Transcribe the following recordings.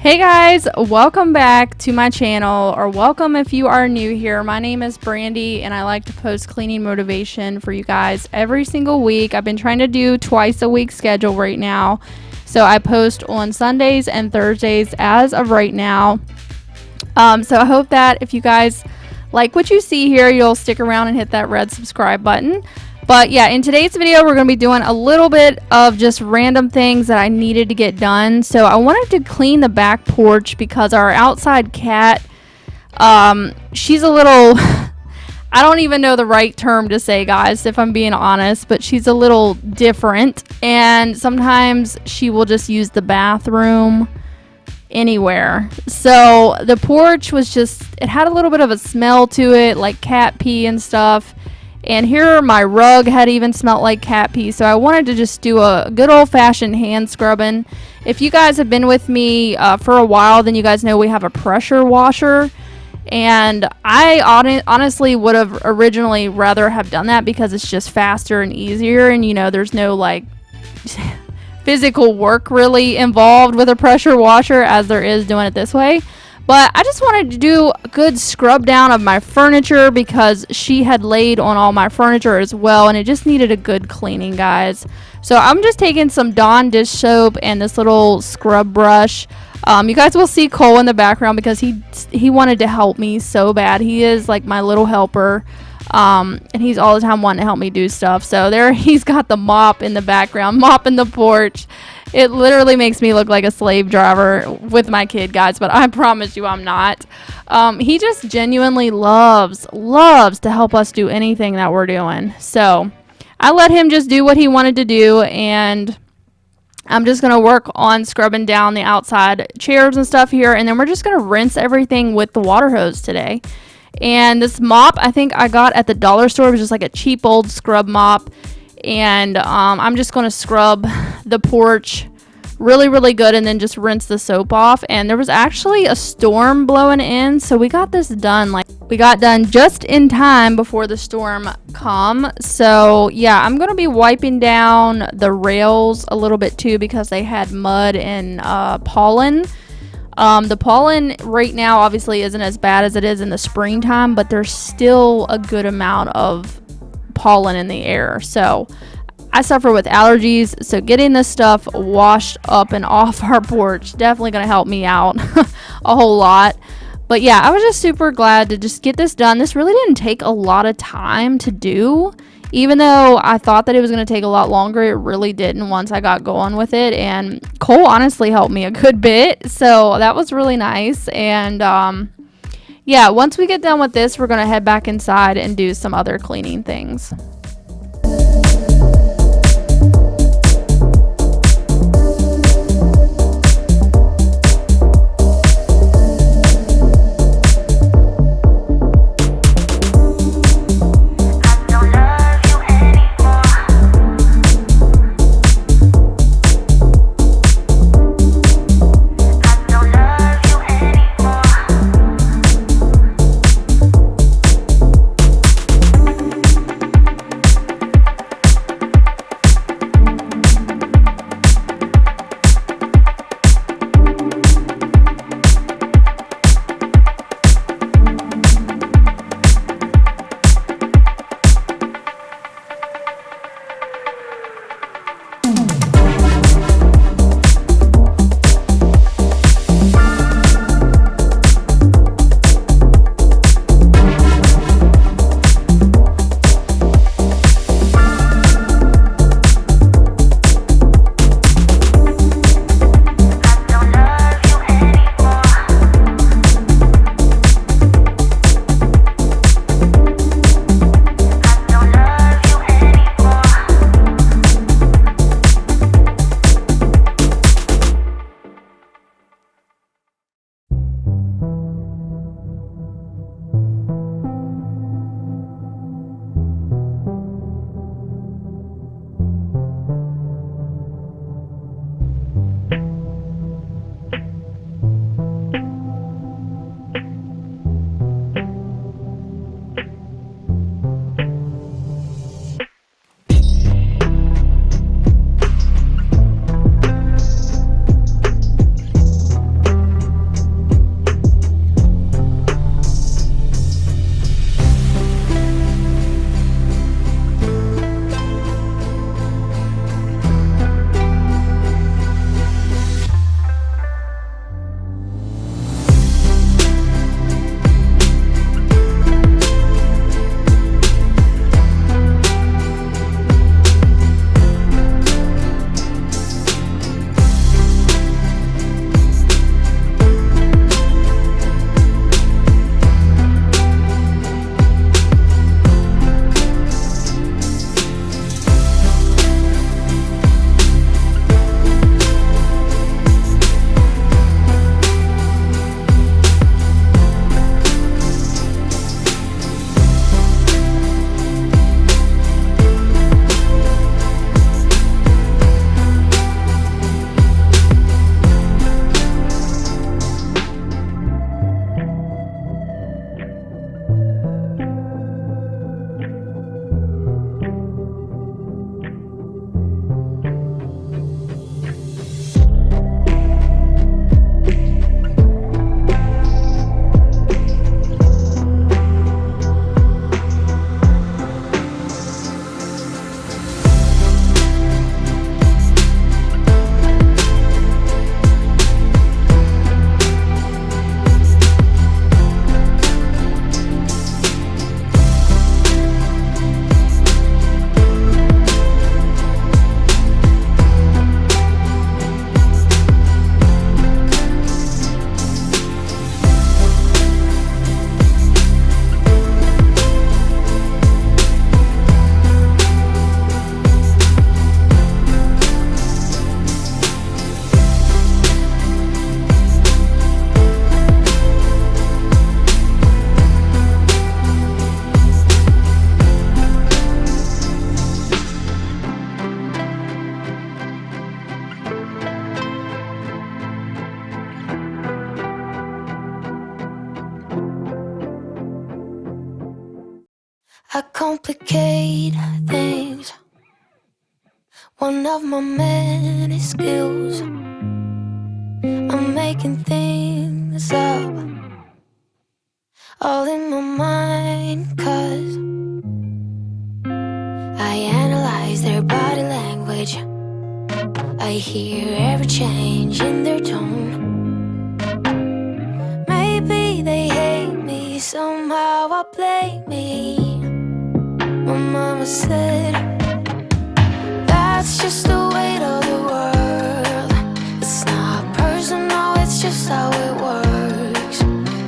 Hey guys, welcome back to my channel, or welcome if you are new here. My name is Brandy and I like to post cleaning motivation for you guys every single week. I've been trying to do twice a week schedule right now. So I post on Sundays and Thursdays as of right now. So I hope that if you guys like what you see here, you'll stick around and hit that red subscribe button. But yeah, in today's video, we're going to be doing a little bit of just random things that I needed to get done. So I wanted to clean the back porch because our outside cat, she's a little, I don't even know the right term to say, guys, if I'm being honest, but she's a little different. And sometimes she will just use the bathroom anywhere. So the porch was just, it had a little bit of a smell to it, like cat pee and stuff. And here my rug had even smelled like cat pee. So I wanted to just do a good old-fashioned hand scrubbing. If you guys have been with me for a while, then you guys know we have a pressure washer. And I honestly would have originally rather have done that because it's just faster and easier. And, you know, there's no, like, physical work really involved with a pressure washer as there is doing it this way. But I just wanted to do a good scrub down of my furniture because she had laid on all my furniture as well, and it just needed a good cleaning, guys. So I'm just taking some Dawn dish soap and this little scrub brush. You guys will see Cole in the background because he wanted to help me so bad. He is like my little helper, and he's all the time wanting to help me do stuff. So there he's got the mop in the background, mopping the porch. It literally makes me look like a slave driver with my kid, guys, but I promise you I'm not. He just genuinely loves to help us do anything that we're doing. So I let him just do what he wanted to do, and I'm just going to work on scrubbing down the outside chairs and stuff here, and then we're just going to rinse everything with the water hose today. And this mop, I think I got at the dollar store. It was just like a cheap old scrub mop. And I'm just going to scrub the porch really good and then just rinse the soap off. And there was actually a storm blowing in, so we got this done. Like, we got done just in time before the storm come. So yeah, I'm going to be wiping down the rails a little bit too because they had mud and pollen. The pollen right now obviously isn't as bad as it is in the springtime, but there's still a good amount of pollen in the air. So I suffer with allergies, so getting this stuff washed up and off our porch definitely going to help me out a whole lot. But yeah, I was just super glad to just get this done. This really didn't take a lot of time to do. Even though I thought that it was going to take a lot longer, it really didn't once I got going with it. And Cole honestly helped me a good bit, so that was really nice. And yeah, once we get done with this, we're going to head back inside and do some other cleaning things. I complicate things. One of my many skills. I'm making things up, all in my mind, 'cause I analyze their body language. I hear every change in their tone. Maybe they hate me, somehow I blame me. My mama said, that's just the weight of the world. It's not personal, it's just how it works.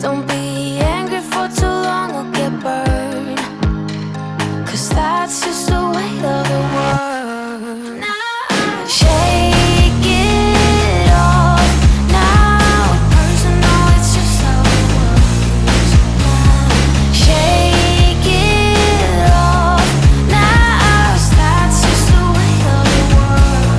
Don't be angry for too long or get burned, 'cause that's just the weight of the world. Now, shake it off. Now it's personal, it's just how it works. Now, shake it off. Now that's just the weight of the world.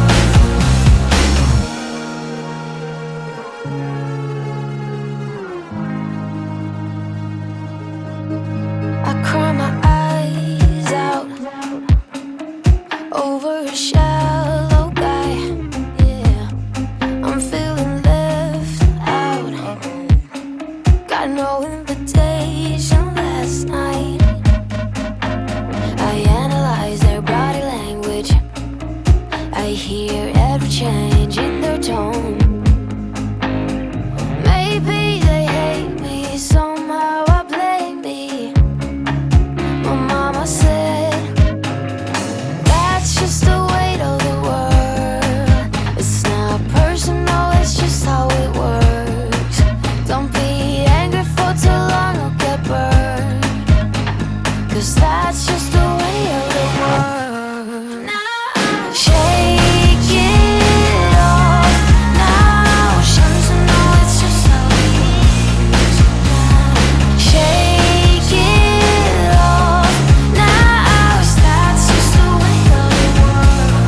I cry my eyes out over a shallow guy. Yeah, I'm feeling left out. Got no invitation last night. I analyze their body language. I hear every change in their tone. Maybe they hate me, somehow I blame me. My mama said, that's just the weight of the world. It's not personal, it's just how it works. Don't be angry for too long or get burned, 'cause that's just the way of the world. Now, shake it off. Now, personal, it's just how it is. Now, shake it off. Now, that's just the way of the world.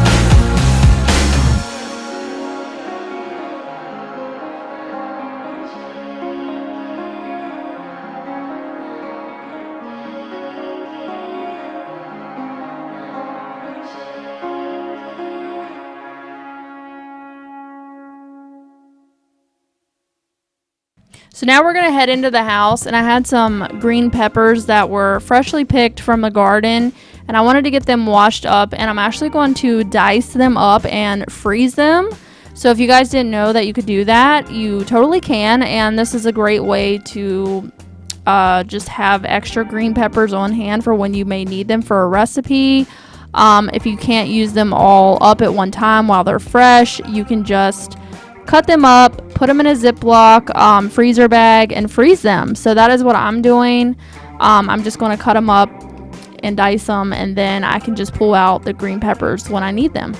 So now we're going to head into the house, and I had some green peppers that were freshly picked from the garden, and I wanted to get them washed up, and I'm actually going to dice them up and freeze them. So if you guys didn't know that you could do that, you totally can, and this is a great way to just have extra green peppers on hand for when you may need them for a recipe. If you can't use them all up at one time while they're fresh, you can just cut them up, put them in a Ziploc freezer bag, and freeze them. So that is what I'm doing. I'm just going to cut them up and dice them, and then I can just pull out the green peppers when I need them.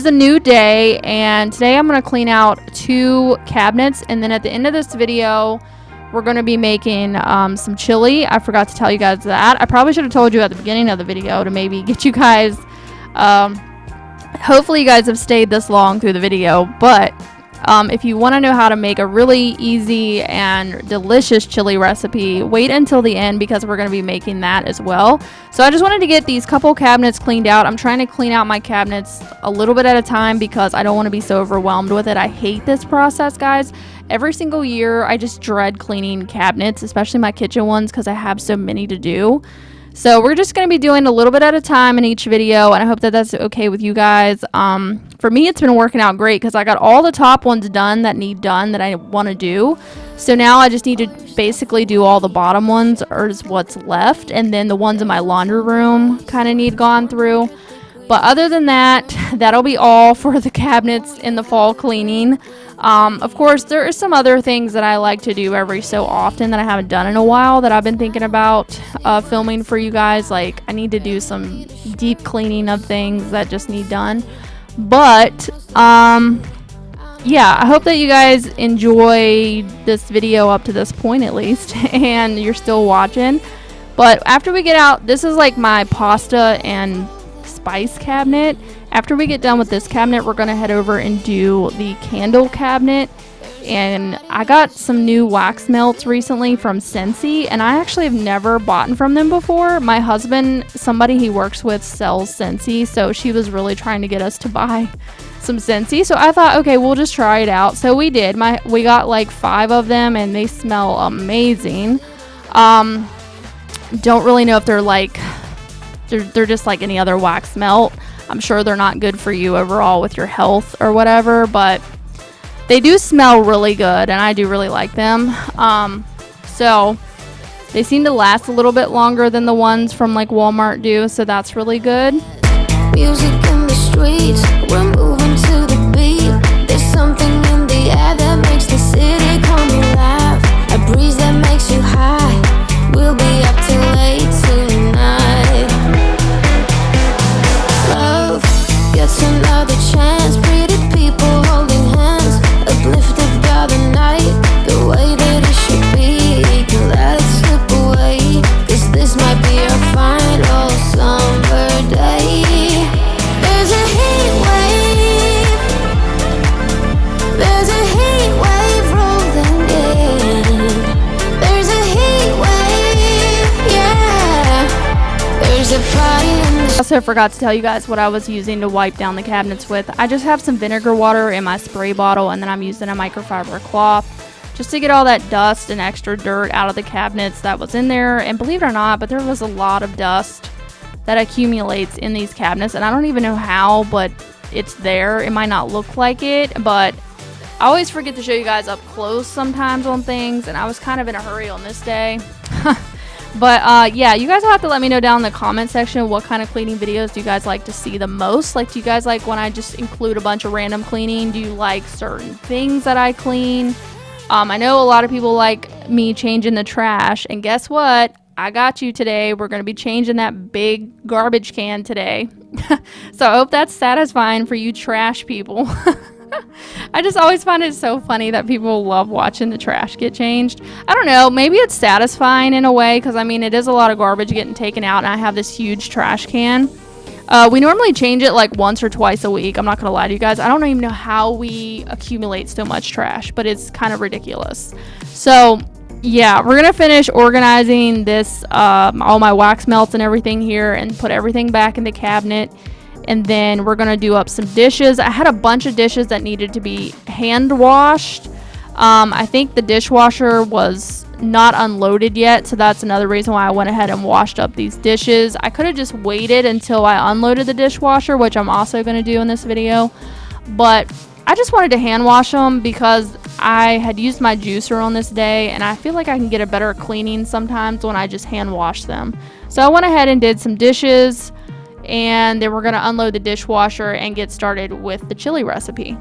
is a new day, and today I'm going to clean out 2 cabinets, and then at the end of this video we're going to be making some chili. I forgot to tell you guys that. I probably should have told you at the beginning of the video to maybe get you guys, hopefully you guys have stayed this long through the video, but if you want to know how to make a really easy and delicious chili recipe, wait until the end because we're going to be making that as well. So I just wanted to get these couple cabinets cleaned out. I'm trying to clean out my cabinets a little bit at a time because I don't want to be so overwhelmed with it. I hate this process, guys. Every single year I just dread cleaning cabinets, especially my kitchen ones, because I have so many to do. So we're just going to be doing a little bit at a time in each video, and I hope that that's okay with you guys. For me, it's been working out great because I got all the top ones done that I want to do. So now I just need to basically do all the bottom ones, or is what's left, and then the ones in my laundry room kind of need gone through. But other than that, that'll be all for the cabinets in the fall cleaning. Of course, there are some other things that I like to do every so often that I haven't done in a while that I've been thinking about filming for you guys. Like, I need to do some deep cleaning of things that just need done. But, yeah, I hope that you guys enjoy this video up to this point at least, and you're still watching. But after we get out, this is like my pasta and spice cabinet. After we get done with this cabinet, we're going to head over and do the candle cabinet. And I got some new wax melts recently from Scentsy, and I actually have never bought from them before. My husband, somebody he works with, sells Scentsy, so she was really trying to get us to buy some Scentsy. So I thought, okay, we'll just try it out. So we did. We got like 5 of them, and they smell amazing. Don't really know if they're like, they're just like any other wax melt. I'm sure they're not good for you overall with your health or whatever, but they do smell really good, and I do really like them. So they seem to last a little bit longer than the ones from like Walmart do, so that's really good. Music in the streets, we're moving to the beat. There's something in the air that makes the city come alive. A breeze that makes you high. We'll be up till late tonight. Love gets another chance. Pretty people holding hands, uplifted by the night, the way that it should be. Can let it slip away, 'cause this might be our final summer day. There's a heat wave, there's a heat wave rolling in. There's a heat wave, yeah. There's a party in the Also forgot to tell you guys what I was using to wipe down the cabinets with. I just have some vinegar water in my spray bottle, and then I'm using a microfiber cloth just to get all that dust and extra dirt out of the cabinets that was in there. And believe it or not, but there was a lot of dust that accumulates in these cabinets, and I don't even know how, but it's there. It might not look like it, but I always forget to show you guys up close sometimes on things, and I was kind of in a hurry on this day. But yeah, you guys will have to let me know down in the comment section what kind of cleaning videos do you guys like to see the most. Like, do you guys like when I just include a bunch of random cleaning? Do you like certain things that I clean? I know a lot of people like me changing the trash, and guess what? I got you today. We're going to be changing that big garbage can today. So I hope that's satisfying for you trash people. I just always find it so funny that people love watching the trash get changed. I don't know, maybe it's satisfying in a way, because I mean, it is a lot of garbage getting taken out, and I have this huge trash can. We normally change it like once or twice a week. I'm not gonna lie to you guys. I don't even know how we accumulate so much trash, but it's kind of ridiculous. So yeah, we're gonna finish organizing this, all my wax melts and everything here, and put everything back in the cabinet. And then we're gonna do up some dishes. I had a bunch of dishes that needed to be hand washed. I think the dishwasher was not unloaded yet, so that's another reason why I went ahead and washed up these dishes. I could have just waited until I unloaded the dishwasher, which I'm also gonna do in this video, but I just wanted to hand wash them because I had used my juicer on this day, and I feel like I can get a better cleaning sometimes when I just hand wash them. So I went ahead and did some dishes, and then we're going to unload the dishwasher and get started with the chili recipe.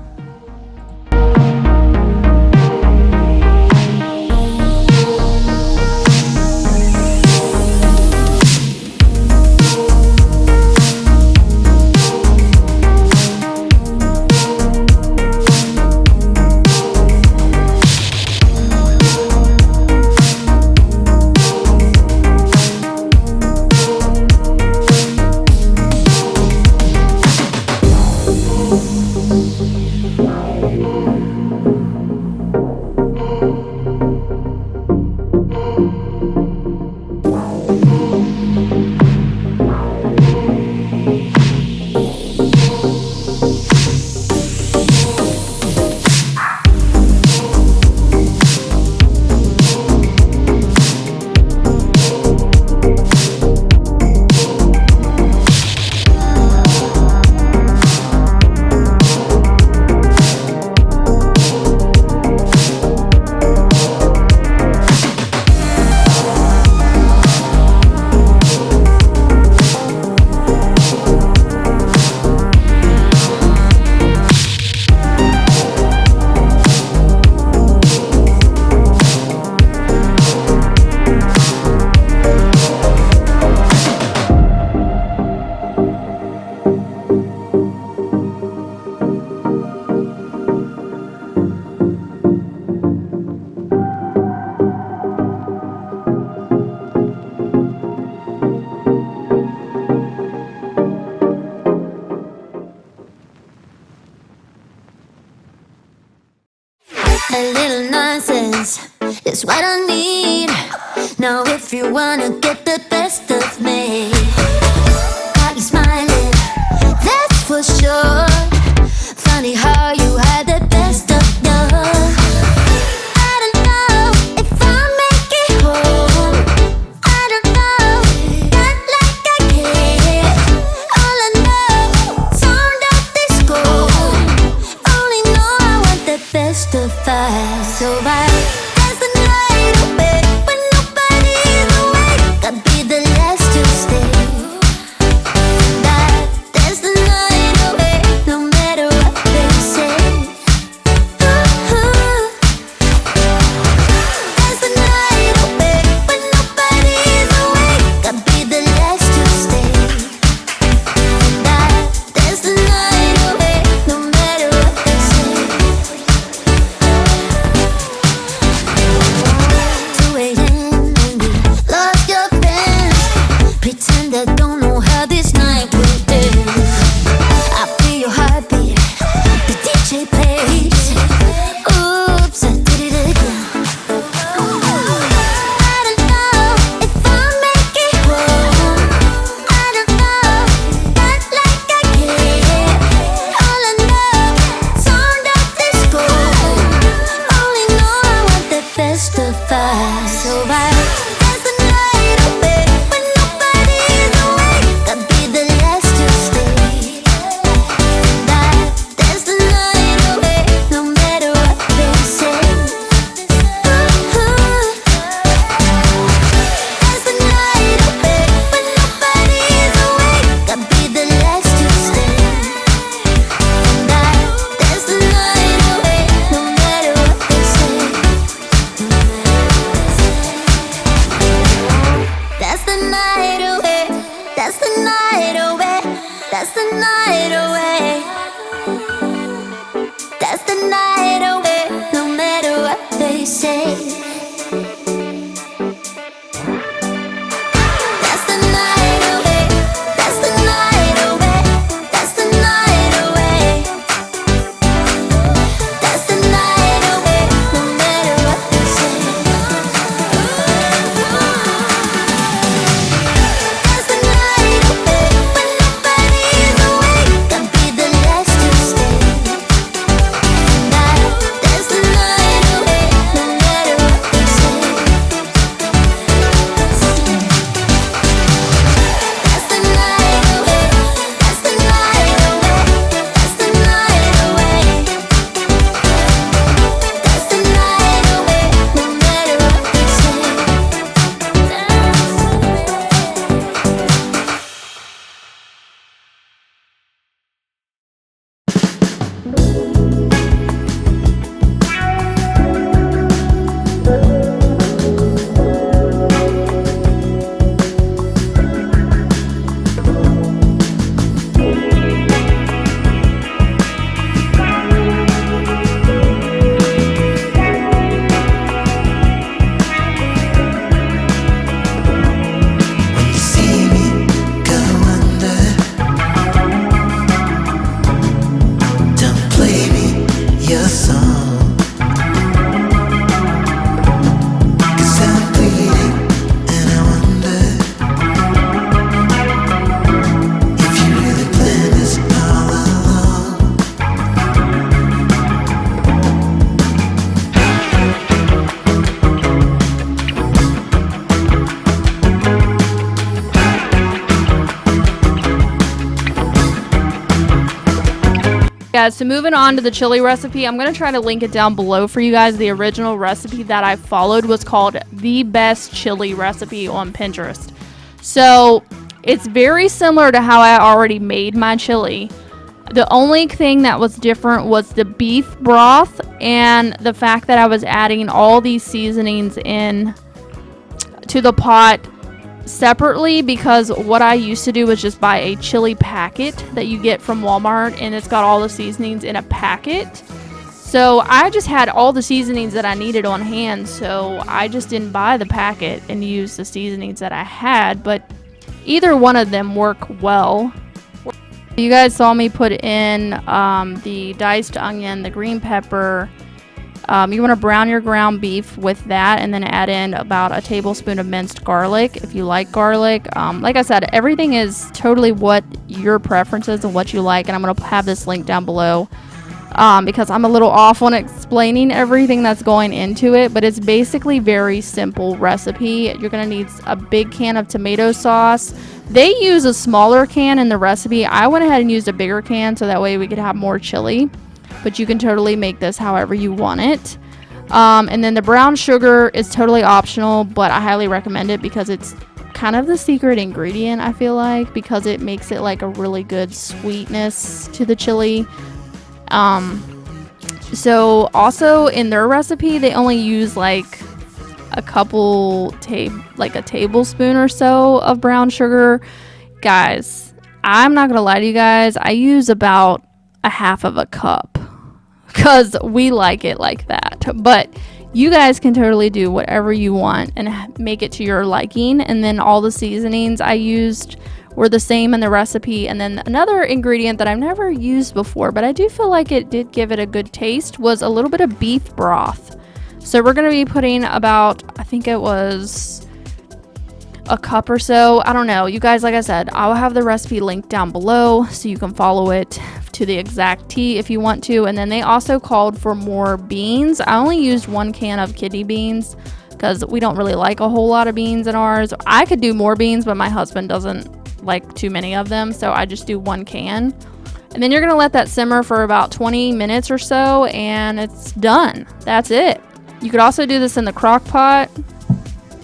is what I need. Now if you wanna get the best of me, got you smiling, that's for sure. Funny how you had the best of love. I don't know if I'll make it home. I don't know, not like I care. All I know, sound of disco. Only know I want the best of us. So I dance the night away when nobody's awake. I'll be the last to stay. Dance the night away, no matter what they say. Dance the night away when nobody's awake. I'll be the last to stay. Dance the night away, no matter what they say. 2 a.m. and you lost your friends. Pretend I don't know how this night will end. I feel your heartbeat, the DJ plays. Oops, I did it again. I don't know if I'll make it home. I don't know, not like I care. All I know, sound of disco. Only know I want the best of us. So I dance the night away when nobody's awake. I'll be the last to stay. Dance the night away, no matter what they say. Dance the night away when nobody's awake. I'll be the last to stay. Dance the night away, no matter what they say. That's the night away. That's the night away. That's the night away. That's the night away, no matter what they say. That's the night away. That's the night away. That's the night away. That's the night away, no matter what they say. That's the night away when nobody's awake. I'll be the last to stay. That's the night away, no matter what they say. That's the night away. That's the night away. That's the night away. That's the night away, no matter what they say. When you see me go under, don't play me your song, 'cause I'm bleeding and I wonder if you really planned this all along. Guys, so moving on to the chili recipe, I'm going to try to link it down below for you guys. The original recipe that I followed was called The Best Chili Recipe on Pinterest. So it's very similar to how I already made my chili. The only thing that was different was the beef broth and the fact that I was adding all these seasonings in to the pot separately, because what I used to do was just buy a chili packet that you get from Walmart, and it's got all the seasonings in a packet. So I just had all the seasonings that I needed on hand, so I just didn't buy the packet and use the seasonings that I had, but either one of them work well. You guys saw me put in the diced onion, the green pepper, You want to brown your ground beef with that, and then add in about a tablespoon of minced garlic if you like garlic. Like I said, everything is totally what your preferences and what you like, and I'm going to have this link down below because I'm a little off on explaining everything that's going into it, but it's basically very simple recipe. You're going to need a big can of tomato sauce. They use a smaller can in the recipe. I went ahead and used a bigger can so that way we could have more chili. But you can totally make this however you want it. And then the brown sugar is totally optional, but I highly recommend it because it's kind of the secret ingredient, I feel like, because it makes it like a really good sweetness to the chili. So also in their recipe, they only use like a tablespoon or so of brown sugar. Guys, I'm not gonna lie to you guys, I use about a half of a cup because we like it like that. But you guys can totally do whatever you want and make it to your liking. And then all the seasonings I used were the same in the recipe. And then another ingredient that I've never used before, but I do feel like it did give it a good taste, was a little bit of beef broth. So we're going to be putting about, I think it was a cup or so. I don't know. You guys, like I said, I'll have the recipe linked down below so you can follow it to the exact T if you want to. And then they also called for more beans. I only used 1 can of kidney beans because we don't really like a whole lot of beans in ours. I could do more beans, but my husband doesn't like too many of them, so I just do 1 can. And then you're going to let that simmer for about 20 minutes or so, and it's done. That's it. You could also do this in the crock pot,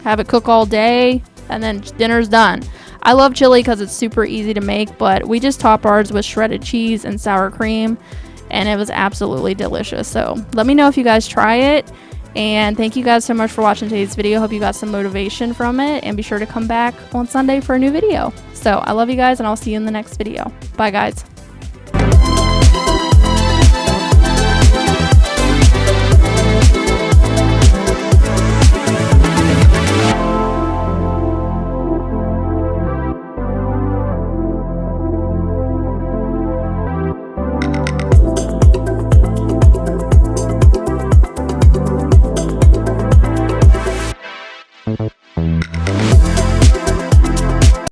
have it cook all day, and then dinner's done. I love chili because it's super easy to make, but we just top ours with shredded cheese and sour cream, and it was absolutely delicious. So let me know if you guys try it, and thank you guys so much for watching today's video. Hope you got some motivation from it, and be sure to come back on Sunday for a new video. So I love you guys, and I'll see you in the next video. Bye guys.